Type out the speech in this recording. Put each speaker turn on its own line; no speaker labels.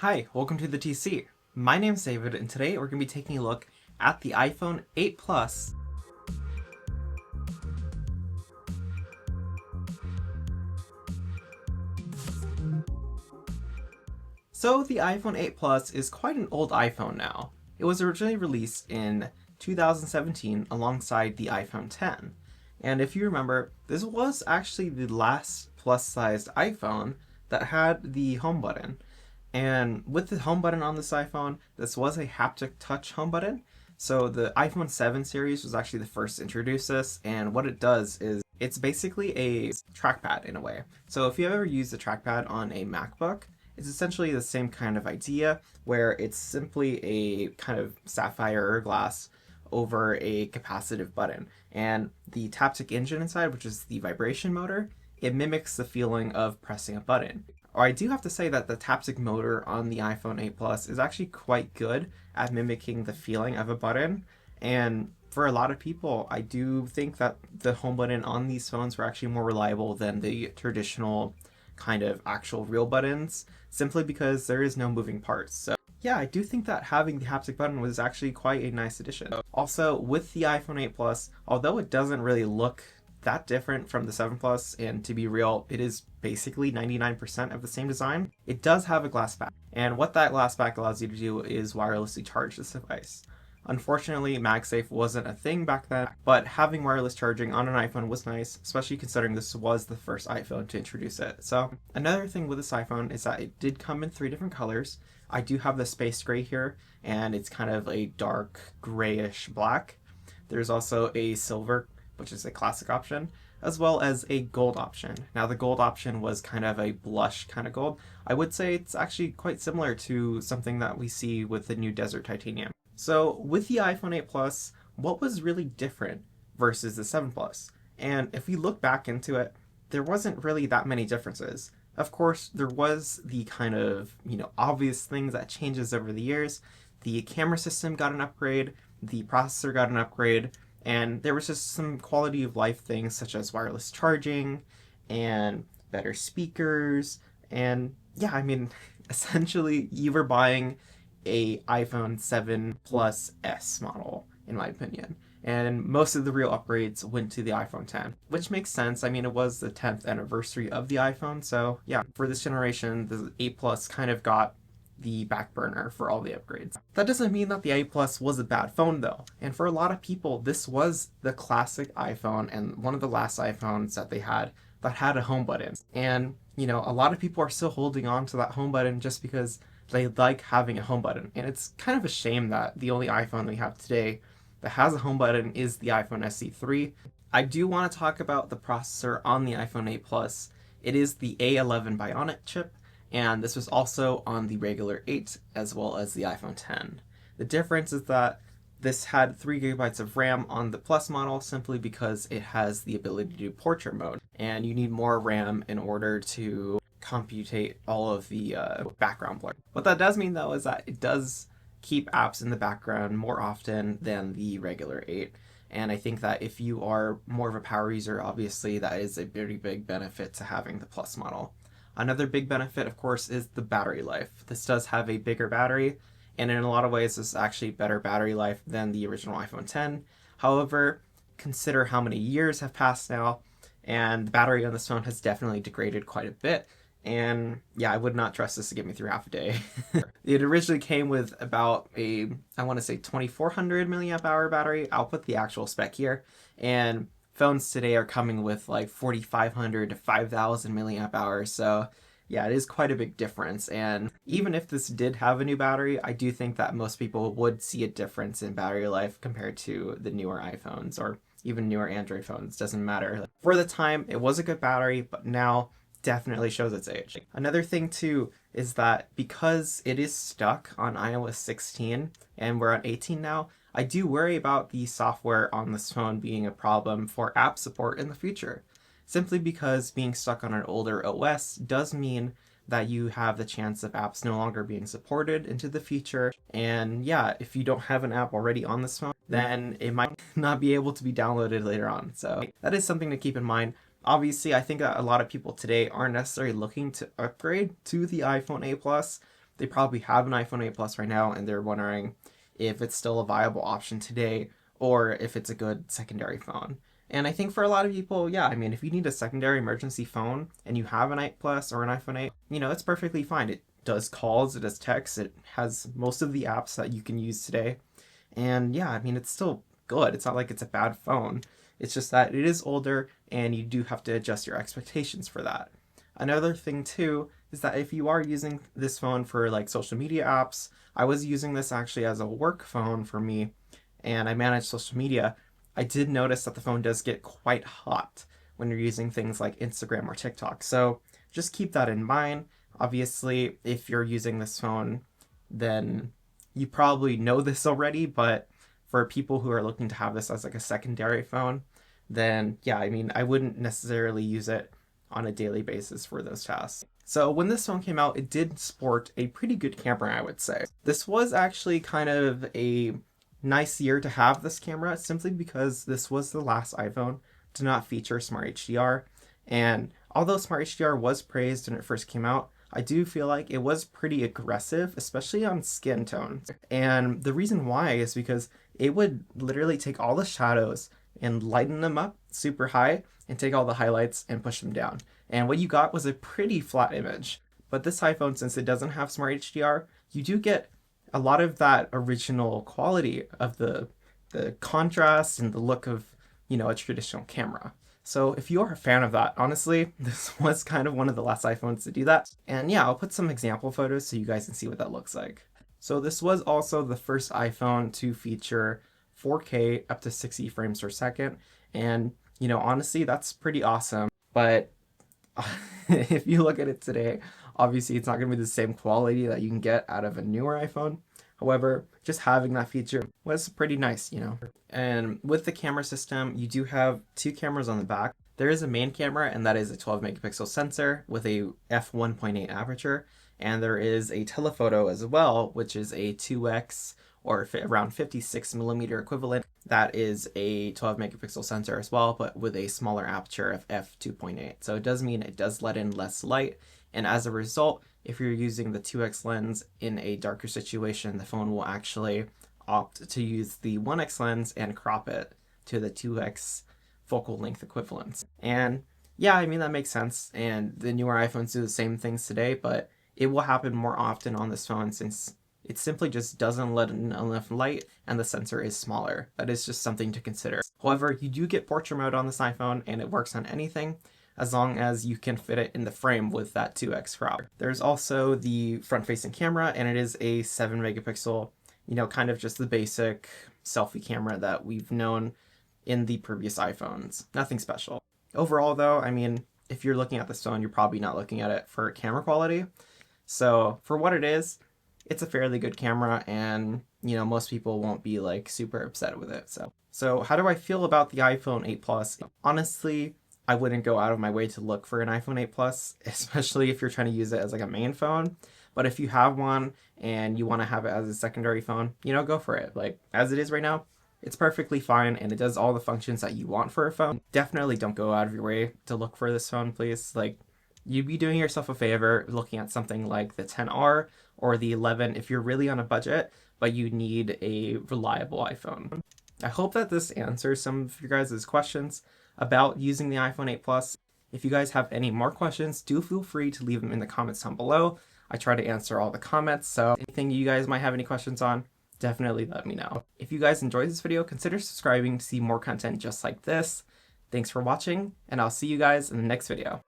Hi, welcome to the TC. My name's David, and today we're going to be taking a look at the iPhone 8 Plus. So the iPhone 8 Plus is quite an old iPhone now. It was originally released in 2017 alongside the iPhone 10. And if you remember, this was actually the last plus-sized iPhone that had the home button. And with the home button on this iPhone, this was a haptic touch home button. So the iPhone 7 series was actually the first to introduce this, and what it does is it's basically a trackpad in a way. So if you ever use a trackpad on a MacBook, it's essentially the same kind of idea where it's simply a kind of sapphire glass over a capacitive button. And the Taptic engine inside, which is the vibration motor, it mimics the feeling of pressing a button. Or I do have to say that the Taptic motor on the iPhone 8 Plus is actually quite good at mimicking the feeling of a button. And for a lot of people, I do think that the home button on these phones were actually more reliable than the traditional kind of actual real buttons, simply because there is no moving parts. So yeah, I do think that having the haptic button was actually quite a nice addition. Also, with the iPhone 8 Plus, although it doesn't really look that different from the 7 Plus, and to be real, it is basically 99% of the same design, it does have a glass back. And what that glass back allows you to do is wirelessly charge this device. Unfortunately, MagSafe wasn't a thing back then, but having wireless charging on an iPhone was nice, especially considering this was the first iPhone to introduce it. So another thing with this iPhone is that it did come in 3 different colors. I do have the space gray here, and it's kind of a dark grayish black. There's also a silver, which is a classic option, as well as a gold option. Now the gold option was kind of a blush kind of gold. I would say it's actually quite similar to something that we see with the new Desert Titanium. So with the iPhone 8 Plus, what was really different versus the 7 Plus? And if we look back into it, there wasn't really that many differences. Of course, there was the kind of, obvious things that changes over the years. The camera system got an upgrade, the processor got an upgrade, and there was just some quality of life things such as wireless charging and better speakers. And yeah, essentially you were buying a iPhone 7 Plus S model, in my opinion. And most of the real upgrades went to the iPhone 10, which makes sense. It was the 10th anniversary of the iPhone, so yeah, for this generation, the 8 Plus kind of got the back burner for all the upgrades. That doesn't mean that the 8 Plus was a bad phone though, and for a lot of people, this was the classic iPhone and one of the last iPhones that they had that had a home button. And, a lot of people are still holding on to that home button just because they like having a home button. And it's kind of a shame that the only iPhone we have today that has a home button is the iPhone SE3. I do want to talk about the processor on the iPhone 8 Plus. It is the A11 Bionic chip, and this was also on the regular 8 as well as the iPhone 10. The difference is that this had 3 gigabytes of RAM on the Plus model simply because it has the ability to do portrait mode, and you need more RAM in order to computate all of the background blur. What that does mean though is that it does keep apps in the background more often than the regular 8. And I think that if you are more of a power user, obviously that is a very big benefit to having the Plus model. Another big benefit, of course, is the battery life. This does have a bigger battery, and in a lot of ways, this is actually better battery life than the original iPhone 10. However, consider how many years have passed now, and the battery on this phone has definitely degraded quite a bit. And yeah, I would not trust this to get me through half a day. It originally came with about I want to say 2400 milliamp hour battery. I'll put the actual spec here. And phones today are coming with like 4500 to 5000 milliamp hours. So yeah, it is quite a big difference. And even if this did have a new battery, I do think that most people would see a difference in battery life compared to the newer iPhones or even newer Android phones. Doesn't matter. For the time, it was a good battery, but now definitely shows its age. Another thing too is that because it is stuck on iOS 16 and we're on 18 now, I do worry about the software on this phone being a problem for app support in the future. Simply because being stuck on an older OS does mean that you have the chance of apps no longer being supported into the future. And yeah, if you don't have an app already on this phone, then it might not be able to be downloaded later on. So that is something to keep in mind. Obviously, I think that a lot of people today aren't necessarily looking to upgrade to the iPhone 8 Plus. they probably have an iPhone 8 Plus right now and they're wondering if it's still a viable option today or if it's a good secondary phone. And I think for a lot of people, yeah, I mean, if you need a secondary emergency phone and you have an 8 Plus or an iPhone 8, it's perfectly fine. It does calls, it does texts, it has most of the apps that you can use today. And yeah, I mean, it's still good. It's not like it's a bad phone. It's just that it is older and you do have to adjust your expectations for that. Another thing too is that if you are using this phone for like social media apps, I was using this actually as a work phone for me and I manage social media. I did notice that the phone does get quite hot when you're using things like Instagram or TikTok. So just keep that in mind. Obviously, if you're using this phone, then you probably know this already, but for people who are looking to have this as like a secondary phone, then yeah, I mean, I wouldn't necessarily use it on a daily basis for those tasks. So when this phone came out, it did sport a pretty good camera, I would say. This was actually kind of a nice year to have this camera simply because this was the last iPhone to not feature Smart HDR. And although Smart HDR was praised when it first came out, I do feel like it was pretty aggressive, especially on skin tones. And the reason why is because it would literally take all the shadows and lighten them up super high and take all the highlights and push them down. And what you got was a pretty flat image. But this iPhone, since it doesn't have Smart HDR, you do get a lot of that original quality of the contrast and the look of, a traditional camera. So if you're a fan of that, honestly, this was kind of one of the last iPhones to do that. And yeah, I'll put some example photos so you guys can see what that looks like. So this was also the first iPhone to feature 4K up to 60 frames per second. And, honestly, that's pretty awesome. But if you look at it today, obviously it's not going to be the same quality that you can get out of a newer iPhone. However, just having that feature was pretty nice, And with the camera system, you do have two cameras on the back. There is a main camera, and that is a 12 megapixel sensor with a f1.8 aperture. And there is a telephoto as well, which is a 2x or around 56 millimeter equivalent. That is a 12 megapixel sensor as well, but with a smaller aperture of f2.8. So it does mean it does let in less light. And as a result, if you're using the 2x lens in a darker situation, the phone will actually opt to use the 1x lens and crop it to the 2x focal length equivalents. And yeah, I mean, that makes sense. And the newer iPhones do the same things today, but it will happen more often on this phone since it simply just doesn't let in enough light and the sensor is smaller. That is just something to consider. However, you do get portrait mode on this iPhone and it works on anything as long as you can fit it in the frame with that 2x crop. There's also the front-facing camera, and it is a 7 megapixel, kind of just the basic selfie camera that we've known in the previous iPhones. Nothing special. Overall, though, I mean, if you're looking at this phone, you're probably not looking at it for camera quality. So for what it is, it's a fairly good camera, and, most people won't be, like, super upset with it. So how do I feel about the iPhone 8 Plus? Honestly, I wouldn't go out of my way to look for an iPhone 8 Plus, especially if you're trying to use it as like a main phone. But if you have one and you want to have it as a secondary phone, go for it. Like, as it is right now, it's perfectly fine and it does all the functions that you want for a phone. Definitely don't go out of your way to look for this phone, please. Like, you'd be doing yourself a favor looking at something like the 10R or the 11 if you're really on a budget, but you need a reliable iPhone. I hope that this answers some of your guys' questions about using the iPhone 8 Plus. If you guys have any more questions, do feel free to leave them in the comments down below. I try to answer all the comments, so anything you guys might have any questions on, definitely let me know. If you guys enjoyed this video, consider subscribing to see more content just like this. Thanks for watching, and I'll see you guys in the next video.